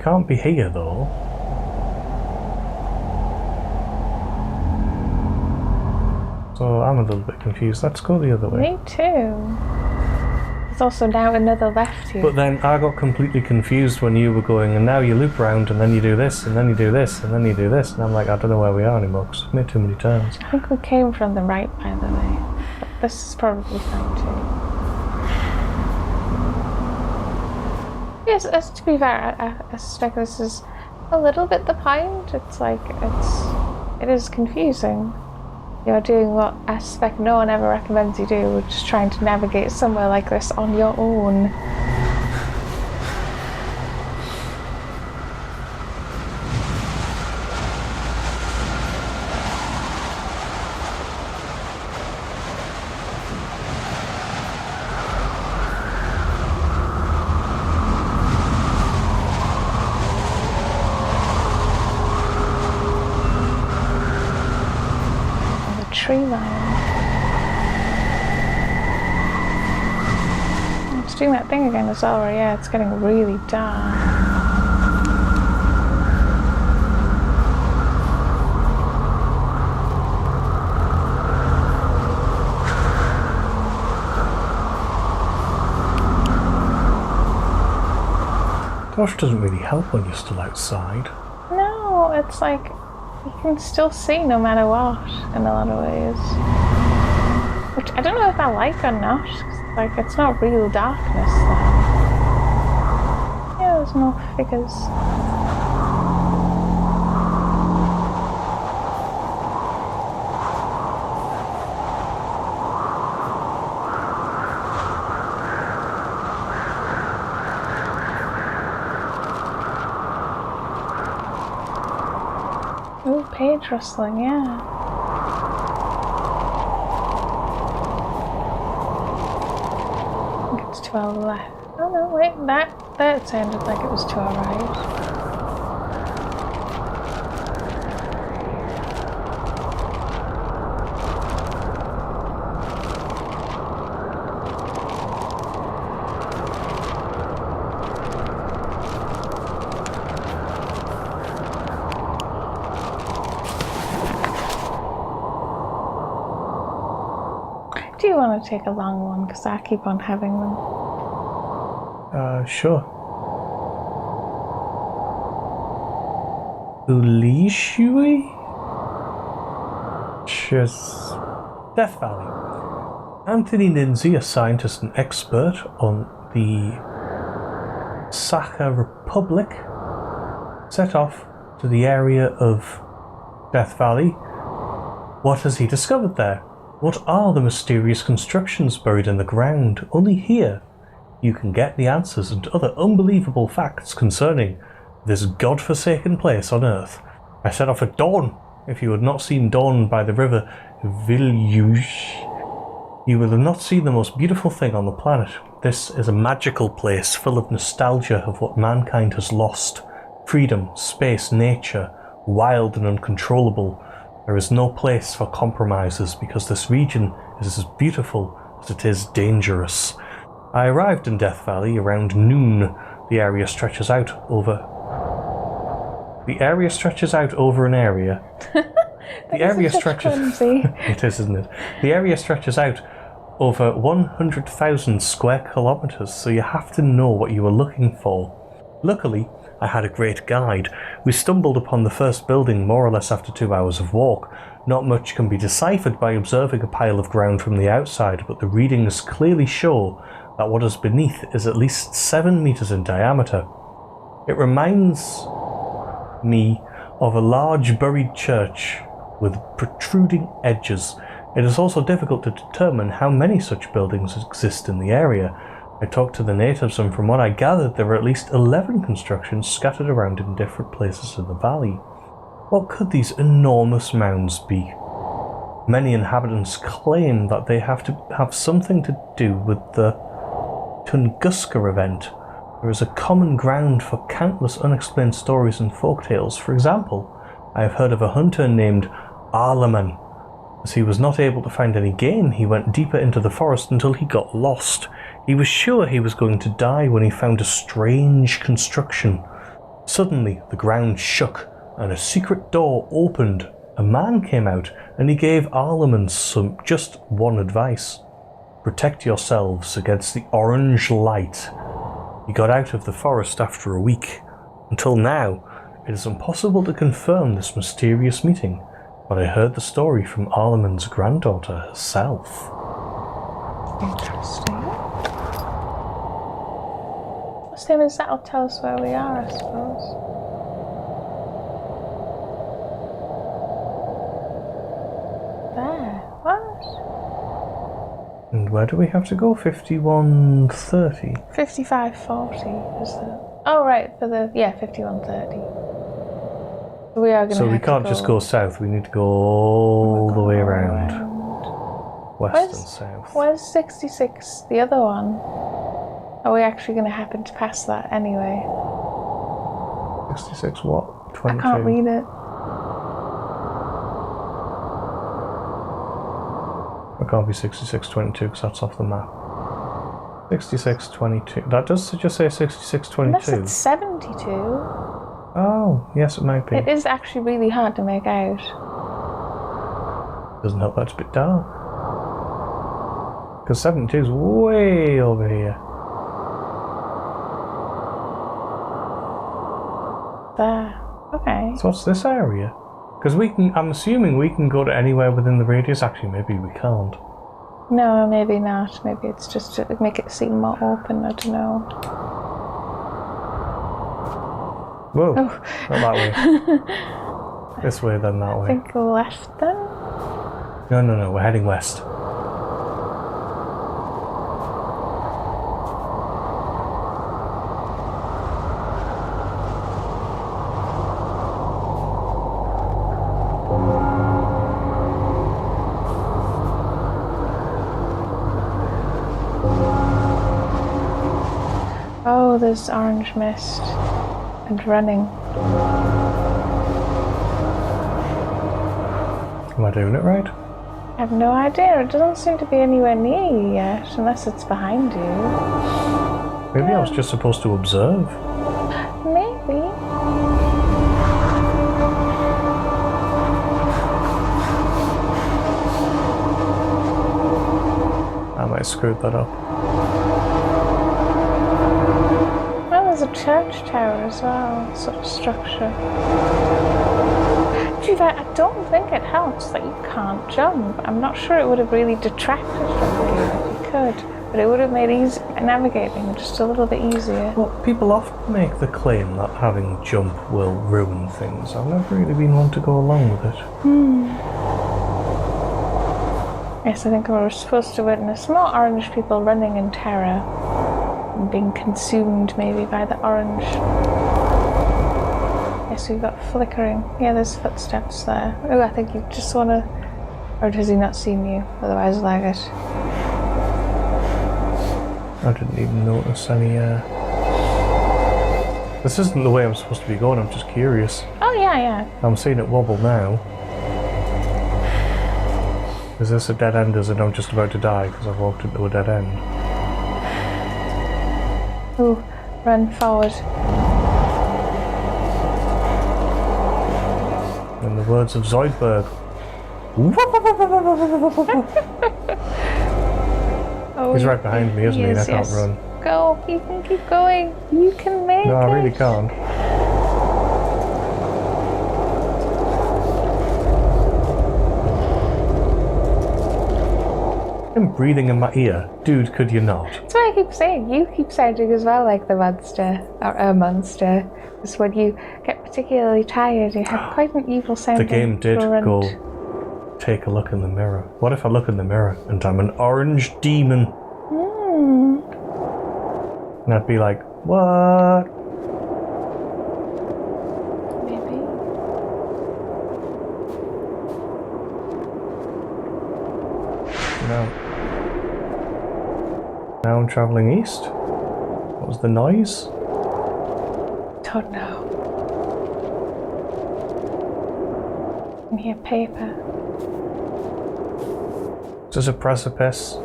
can't be here though. So I'm a little bit confused. Let's go the other way. Me too. There's also now another left here. But then I got completely confused when you were going, and now you loop round, and then you do this, and then you do this, and then you do this, and I'm like, I don't know where we are anymore because I've made too many turns. I think we came from the right, by the way. But this is probably fine too. Yes, as to be fair, I suspect this is a little bit the point. It's like, it is confusing. You're doing what I suspect no one ever recommends you do, which is trying to navigate somewhere like this on your own. Tree line. It's doing that thing again as well, where yeah, it's getting really dark. Torch doesn't really help when you're still outside. No, it's like you can still see no matter what in a lot of ways. Which I don't know if I like or not, 'cause, like, it's not real darkness then. Yeah, there's no figures. Ooh, page rustling, yeah. I think it's to our left. Oh no, wait, that sounded like it was to our right. Do you want to take a long one? Because I keep on having them. Sure. Ulishui? Death Valley. Anthony Lindsay, a scientist and expert on the Sakha Republic, set off to the area of Death Valley. What has he discovered there? What are the mysterious constructions buried in the ground? Only here you can get the answers and other unbelievable facts concerning this godforsaken place on Earth. I set off at dawn. If you had not seen dawn by the river Vilyush, you will have not seen the most beautiful thing on the planet. This is a magical place full of nostalgia of what mankind has lost. Freedom, space, nature, wild and uncontrollable. There is no place for compromises because this region is as beautiful as it is dangerous. I arrived in Death Valley around noon. The area stretches out over an area. The area stretches. It is, isn't it? The area stretches out over 100,000 square kilometers, so you have to know what you are looking for. Luckily, I had a great guide. We stumbled upon the first building more or less after 2 hours of walk. Not much can be deciphered by observing a pile of ground from the outside, but the readings clearly show that what is beneath is at least 7 meters in diameter. It reminds me of a large buried church with protruding edges. It is also difficult to determine how many such buildings exist in the area. I talked to the natives, and from what I gathered, there were at least 11 constructions scattered around in different places in the valley. What could these enormous mounds be? Many inhabitants claim that they have to have something to do with the Tunguska event. There is a common ground for countless unexplained stories and folktales. For example, I have heard of a hunter named Arlaman. As he was not able to find any game, he went deeper into the forest until he got lost. He was sure he was going to die when he found a strange construction. Suddenly, the ground shook, and a secret door opened. A man came out, and he gave Arlemans just one advice. Protect yourselves against the orange light. He got out of the forest after a week. Until now, it is impossible to confirm this mysterious meeting, but I heard the story from Arlemans' granddaughter herself. Interesting. Same as that'll tell us where we are, I suppose. There. What? And where do we have to go? 5130. 5540 is the. Oh, right, for the. Yeah, 5130. We are going to. So we can't just go south, we need to go all the way around. West and south. Where's 66, the other one? Are we actually going to happen to pass that anyway? 66 what? 22? I can't read it. It can't be 6622 because that's off the map. 6622. That does just say 6622. Unless it's 72. Oh, yes, it might be. It is actually really hard to make out. Doesn't help that it's a bit dark. Because 72 is way over here. There. Okay. So what's this area? Because I'm assuming we can go to anywhere within the radius. Actually, maybe we can't. No, maybe not. Maybe it's just to make it seem more open. I don't know. Whoa, not that way. This way, then that way. I think left then? No, we're heading west. Oh, there's orange mist and running. Am I doing it right? I have no idea. It doesn't seem to be anywhere near you yet, unless it's behind you. Maybe I was just supposed to observe. Maybe. I might have screwed that up. Well, there's a church tower as well, sort of structure. Gee, I don't think it helps that you can't jump. I'm not sure it would have really detracted from the game if you could, but it would have made navigating just a little bit easier. Well, people often make the claim that having jump will ruin things. I've never really been one to go along with it. Yes, I think we were supposed to witness more orange people running in terror and being consumed maybe by the orange. Yes, we've got flickering. Yeah, there's footsteps there. Oh, I think you just want to... Or has he not seen you? Otherwise, lag it. I didn't even notice any, This isn't the way I'm supposed to be going, I'm just curious. Oh, yeah. I'm seeing it wobble now. Is this a dead end, as in I'm just about to die because I've walked into a dead end? Ooh, run forward. In the words of Zoidberg. Oh, He's right behind me, isn't he? And I can't yes. run. Go, you can keep going. You can make it. No, I really can't. I'm breathing in my ear. Dude, could you not? That's what I keep saying. You keep sounding as well like the monster, or a monster. Because when you get particularly tired, you have quite an evil sounding The game did grunt. go, take a look in the mirror. What if I look in the mirror and I'm an orange demon? And I'd be like, what? Maybe. No. Now I'm travelling east. What was the noise? Don't know. I can hear paper. Is this a precipice?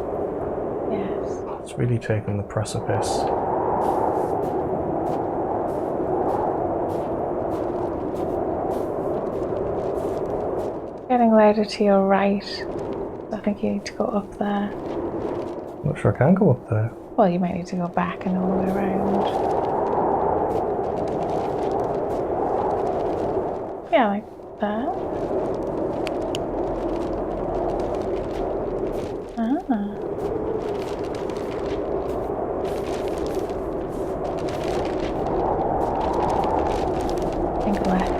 Yes. It's really taking the precipice. Getting louder to your right. I think you need to go up there. I'm not sure I can go up there. Well, you might need to go back and all the way around. Yeah, like that. Ah. I think left.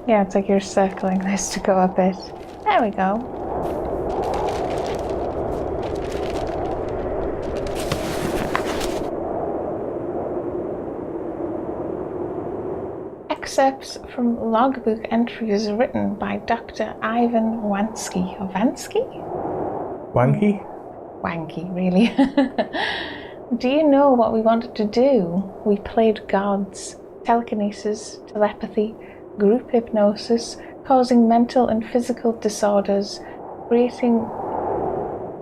Yeah, it's like you're circling this to go a bit. There we go. Excerpts from logbook entries written by Dr. Ivan Wansky. Vansky? Wanky? Wanky, really. Do you know what we wanted to do? We played gods. Telekinesis, telepathy, group hypnosis, causing mental and physical disorders, creating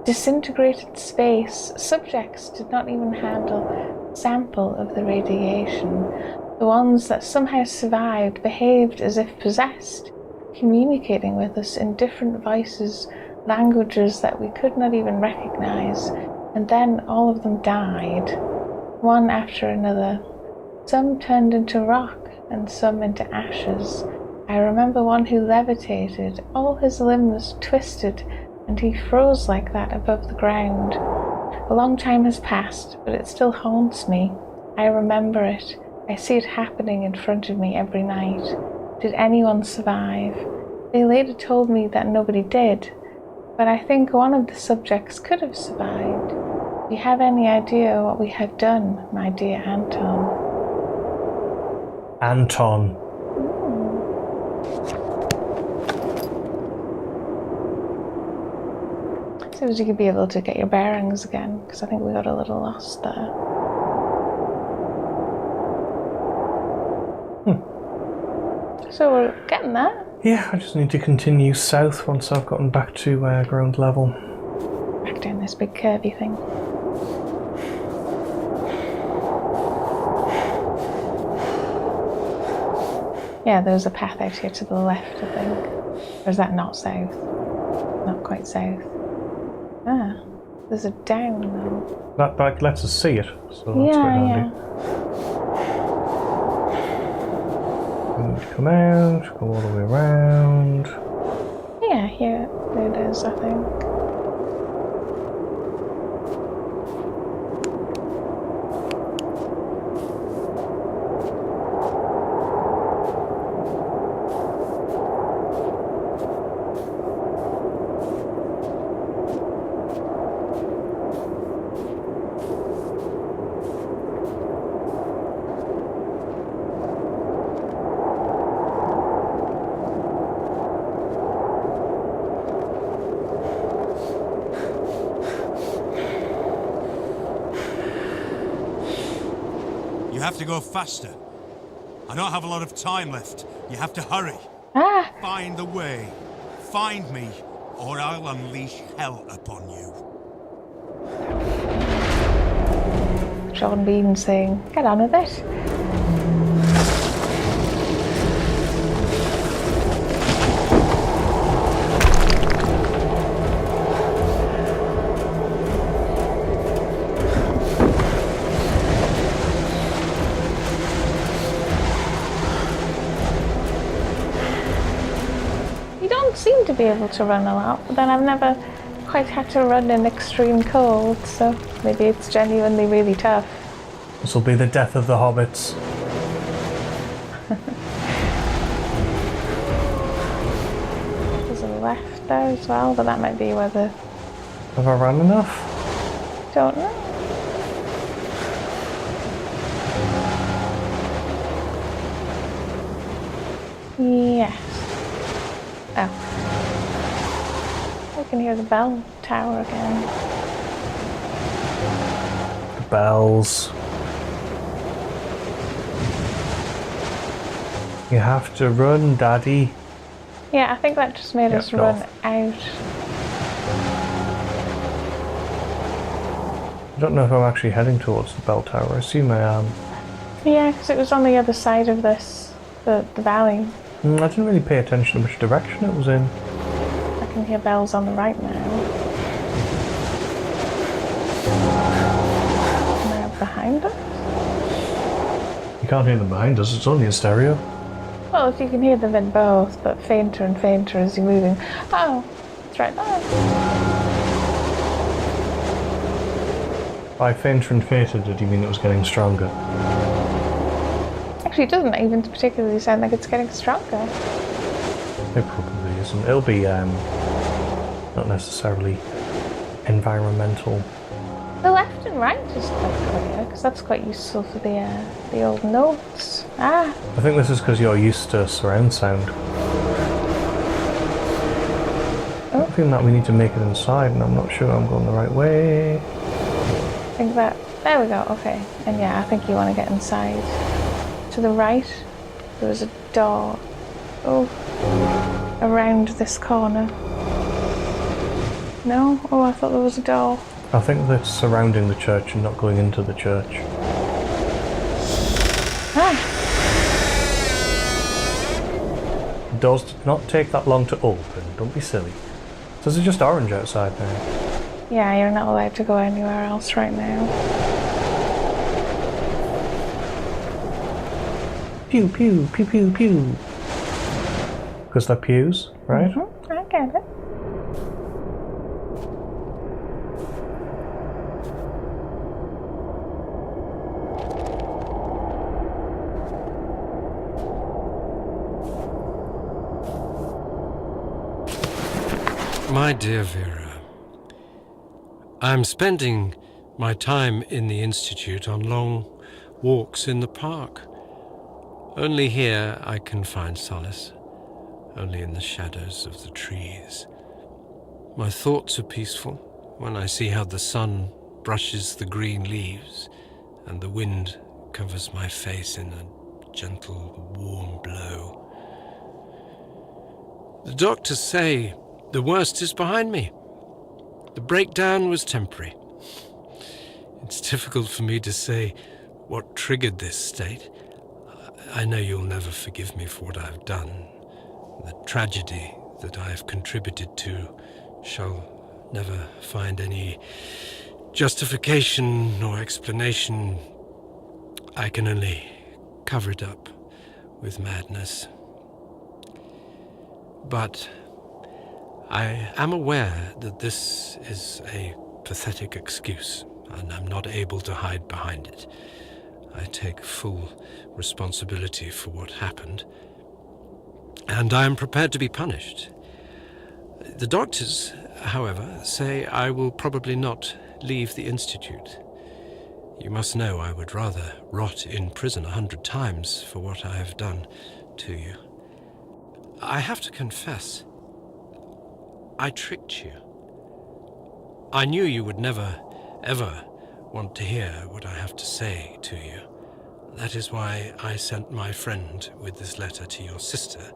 disintegrated space. Subjects did not even handle a sample of the radiation. The ones that somehow survived behaved as if possessed, communicating with us in different voices, languages that we could not even recognize. And then all of them died, one after another. Some turned into rock and some into ashes. I remember one who levitated. All his limbs twisted and he froze like that above the ground. A long time has passed, but it still haunts me. I remember it. I see it happening in front of me every night. Did anyone survive? They later told me that nobody did, but I think one of the subjects could have survived. Do you have any idea what we have done, my dear Anton? Anton. So as you could be able to get your bearings again, because I think we got a little lost there. So we're getting there. Yeah, I just need to continue south once I've gotten back to ground level. Back down this big curvy thing. Yeah, there's a path out here to the left, I think. Or is that not south? Not quite south. Ah, there's a down though. That lets us see it, so that's quite handy. We need to come out, go all the way around. Yeah, here it is, I think. You have to go faster. I don't have a lot of time left. You have to hurry. Ah! Find the way. Find me, or I'll unleash hell upon you. Sean Bean saying, get on with it. Seem to be able to run a lot, but then I've never quite had to run in extreme cold, so maybe it's genuinely really tough. This will be the death of the hobbits. There's a left there as well, but that might be where the... Have I run enough? Don't know. Yes. Oh. can hear the bell tower again. The bells. You have to run, Daddy. Yeah, I think that just made us run out. I don't know if I'm actually heading towards the bell tower. I assume I am. Yeah, because it was on the other side of this, the valley. I didn't really pay attention to which direction it was in. I can hear bells on the right now. Now behind us? You can't hear them behind us, it's only in stereo. Well, if you can hear them in both, but fainter and fainter as you're moving. Oh, it's right there. By fainter and fainter, did you mean it was getting stronger? Actually, it doesn't even particularly sound like it's getting stronger. It probably isn't. It'll be not necessarily environmental. The left and right is quite clear, because that's quite useful for the old notes. Ah. I think this is because you're used to surround sound. Oh. I think that we need to make it inside, and I'm not sure I'm going the right way. I think that... There we go, okay. And yeah, I think you want to get inside. To the right, there was a door. Oh. Around this corner. No? Oh, I thought there was a door. I think they're surrounding the church and not going into the church. Ah. The doors did not take that long to open, don't be silly. So is it just orange outside now? Yeah, you're not allowed to go anywhere else right now. Pew, pew, pew, pew, pew. Because they're pews, right? Mm-hmm. I get it. My dear Vera, I'm spending my time in the Institute on long walks in the park. Only here I can find solace, only in the shadows of the trees. My thoughts are peaceful when I see how the sun brushes the green leaves and the wind covers my face in a gentle, warm blow. The doctors say the worst is behind me. The breakdown was temporary. It's difficult for me to say what triggered this state. I know you'll never forgive me for what I've done. The tragedy that I have contributed to shall never find any justification or explanation. I can only cover it up with madness. But I am aware that this is a pathetic excuse, and I'm not able to hide behind it. I take full responsibility for what happened, and I am prepared to be punished. The doctors, however, say I will probably not leave the Institute. You must know I would rather rot in prison 100 times for what I have done to you. I have to confess, I tricked you. I knew you would never, ever want to hear what I have to say to you. That is why I sent my friend with this letter to your sister,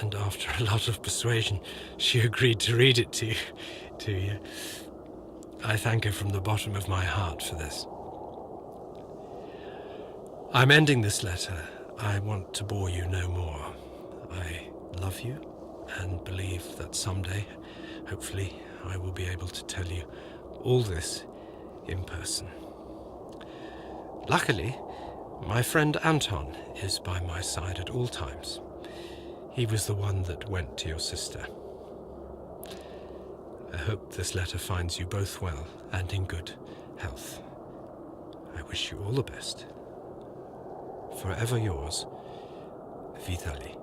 and after a lot of persuasion, she agreed to read it to you. I thank her from the bottom of my heart for this. I'm ending this letter. I want to bore you no more. I love you and believe that someday, hopefully, I will be able to tell you all this in person. Luckily, my friend Anton is by my side at all times. He was the one that went to your sister. I hope this letter finds you both well and in good health. I wish you all the best. Forever yours, Vitaly.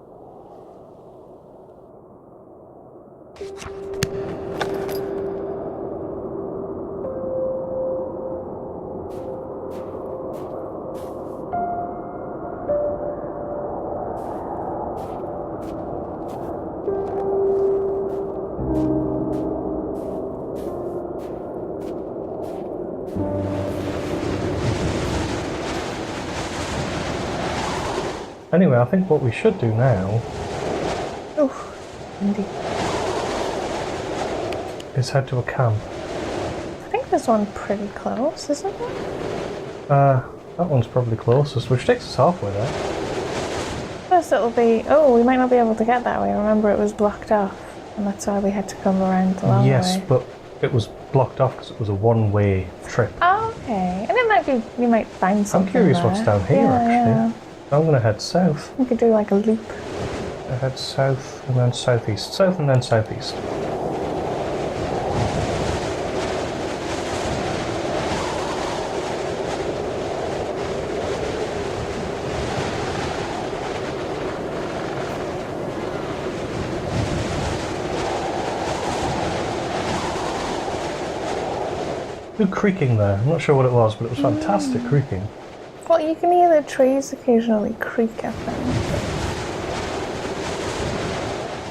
Anyway, I think what we should do now Oof, windy. is head to a camp. I think there's one pretty close, isn't there? That one's probably closest, which takes us halfway there. First it'll be... Oh, we might not be able to get that way. Remember, it was blocked off. And that's why we had to come around the long way. Yes, but it was blocked off because it was a one-way trip. Oh, okay. And it might be... You might find something I'm curious there. what's down here, actually. Yeah. I'm going to head south. We could do like a loop. I head south and then southeast. South and then southeast. Good creaking there. I'm not sure what it was, but it was fantastic creaking. Well, you can hear the trees occasionally creak, I think.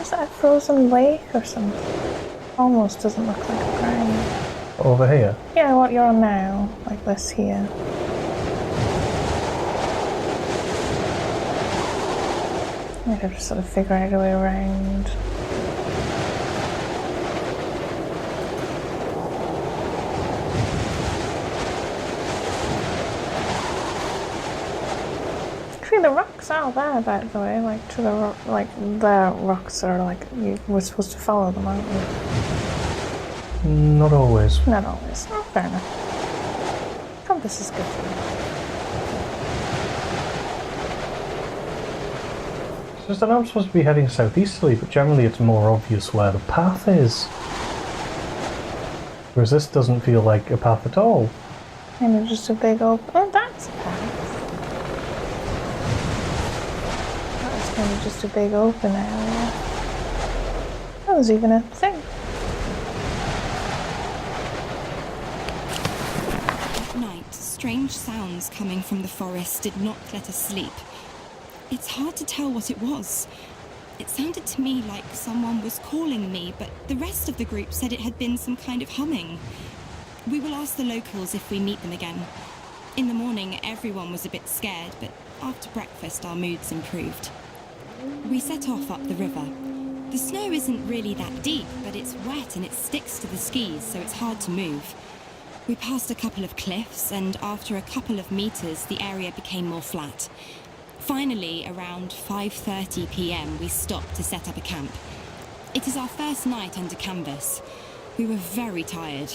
Is that a frozen lake or something? Almost doesn't look like a ground. Over here. Yeah, what you're on now. Like this here. Might have to sort of figure out a way around. The rocks are there, by the way. Like to the the rocks are like we're supposed to follow them, aren't we? Not always. Not always. Oh, fair enough. Compass is good. It's just that I'm supposed to be heading southeasterly, but generally it's more obvious where the path is. Whereas this doesn't feel like a path at all. And it's just a big open. Oh, that's a path. Kind of just a big open area. That was even a thing. At night, strange sounds coming from the forest did not let us sleep. It's hard to tell what it was. It sounded to me like someone was calling me, but the rest of the group said it had been some kind of humming. We will ask the locals if we meet them again. In the morning, everyone was a bit scared, but after breakfast, our moods improved. We set off up the river. The snow isn't really that deep, but it's wet and it sticks to the skis, so it's hard to move. We passed a couple of cliffs, and after a couple of meters, the area became more flat. Finally, around 5:30 p.m, we stopped to set up a camp. It is our first night under canvas. We were very tired.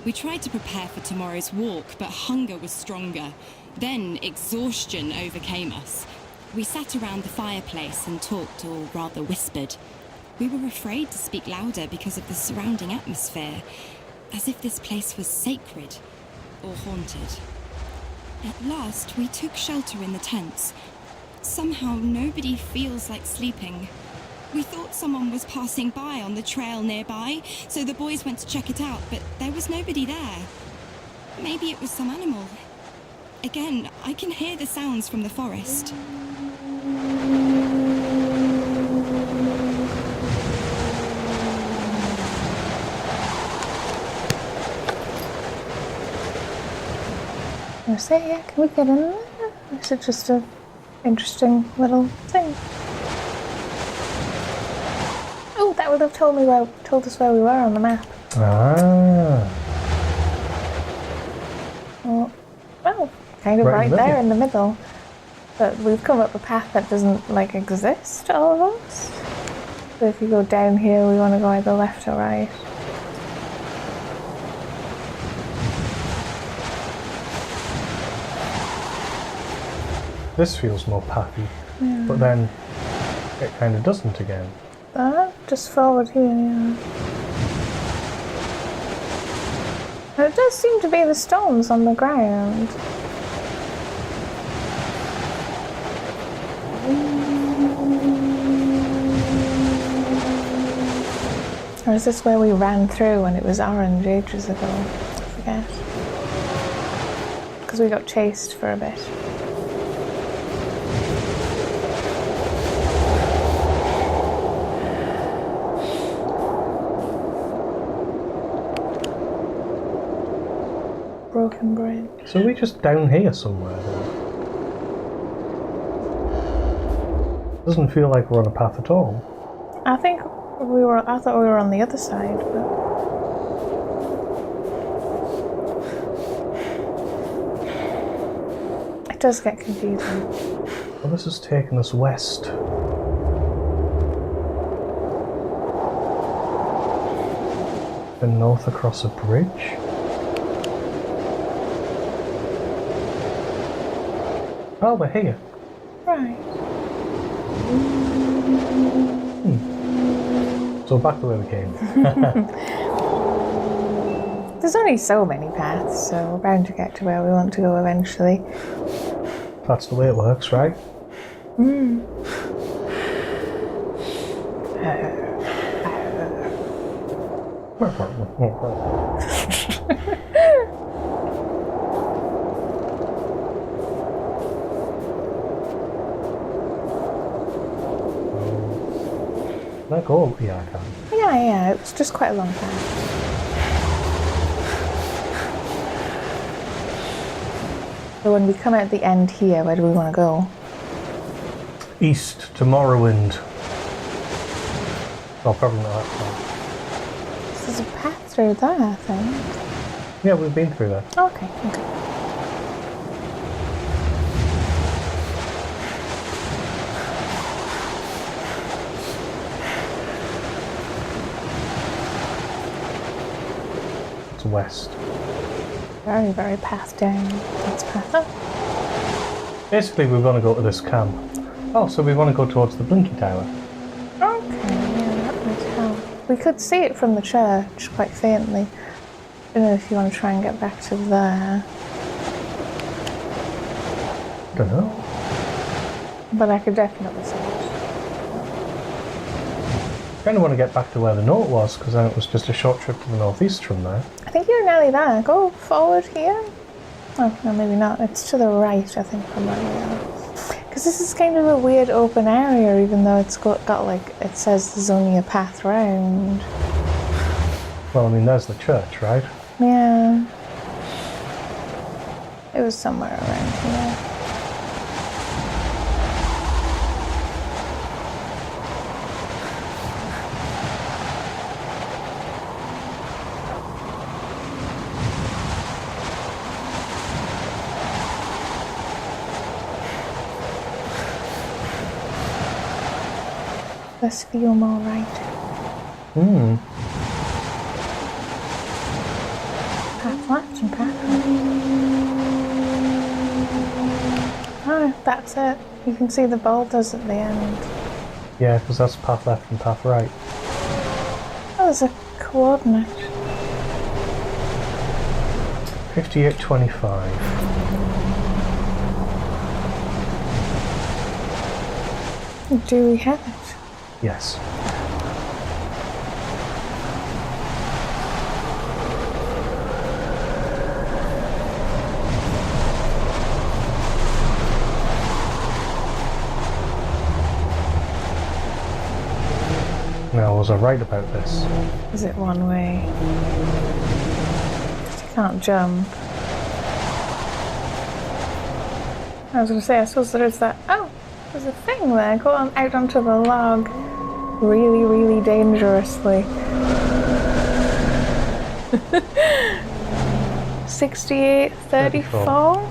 We tried to prepare for tomorrow's walk, but hunger was stronger. Then exhaustion overcame us. We sat around the fireplace and talked, or rather whispered. We were afraid to speak louder because of the surrounding atmosphere, as if this place was sacred or haunted. At last, we took shelter in the tents. Somehow, nobody feels like sleeping. We thought someone was passing by on the trail nearby, so the boys went to check it out, but there was nobody there. Maybe it was some animal. Again, I can hear the sounds from the forest. I say, yeah, can we get in there? Is it just a interesting little thing? Oh, that would have told us where we were on the map. Ah. Well, kind of Right right in the there middle. in the middle. But we've come up a path that doesn't like exist, all of us. So if you go down here, we want to go either left or right. This feels more pathy, but then it kind of doesn't again. Just forward here, yeah. And it does seem to be the stones on the ground. Or is this where we ran through when it was orange ages ago? I forget. Because we got chased for a bit. Broken bridge. So are we just down here somewhere then? Doesn't feel like we're on a path at all. I thought we were on the other side, but it does get confusing. Well, this has taken us west. Then north across a bridge. Oh, we're here. Right. So back to where we came. There's only so many paths, so we're bound to get to where we want to go eventually. That's the way it works, right? Let go. Yeah, I can. Yeah, it's just quite a long path. So when we come out the end here, where do we want to go? East to Morrowind. Oh, probably not that far. There's a path through there, I think. Yeah, we've been through that. Okay. It's west. Very, very path down. That's path up. Basically, we want to go to this camp. Oh, so we want to go towards the Blinky Tower. Okay, yeah, that would help. We could see it from the church quite faintly. I don't know if you want to try and get back to there. Don't know. But I could definitely see it. I kind of want to get back to where the note was, because then it was just a short trip to the northeast from there. I think you're nearly there. Go forward here. Oh, no, maybe not. It's to the right, I think, from where we are. Because this is kind of a weird open area, even though it's got like, it says there's only a path round. Well, I mean, there's the church, right? Yeah. It was somewhere around here. Does feel more right. Path left and path right. Oh, that's it. You can see the boulders at the end. Yeah, because that's path left and path right. Oh, there's a coordinate. 5825. Do we have it? Yes. Now, was I right about this? Is it one way? You can't jump. I was going to say, I suppose there is that. Oh, there's a thing there. Go on out onto the log. Really, really dangerously. 6834.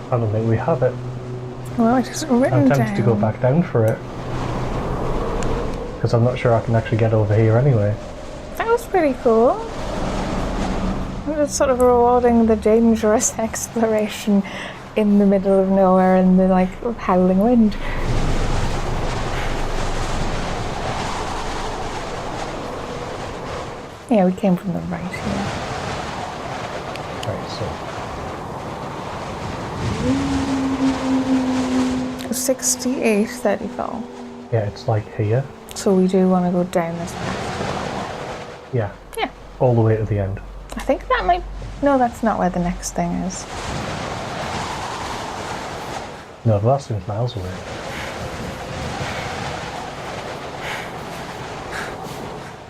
I don't think we have it. Well, it isn't written I'm down. tempted to go back down for it. Because I'm not sure I can actually get over here anyway. That was pretty cool. It's sort of rewarding the dangerous exploration in the middle of nowhere in the like howling wind. Yeah, we came from the right here. Right, so 6834. yeah, it's like here. So we do want to go down this path. Yeah. Yeah. All the way to the end. I think that might... No, that's not where the next thing is. No, the last thing's miles away.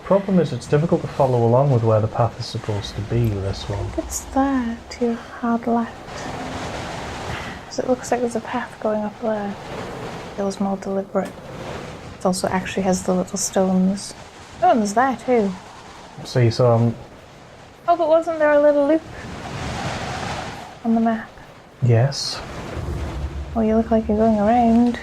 problem is it's difficult to follow along with where the path is supposed to be with this one. It's there to your hard left. So it looks like there's a path going up there. It feels more deliberate. It also actually has the little stones. Oh, and there's there too. See, so Oh, but wasn't there a little loop on the map? yes. Well, you look like you're going around.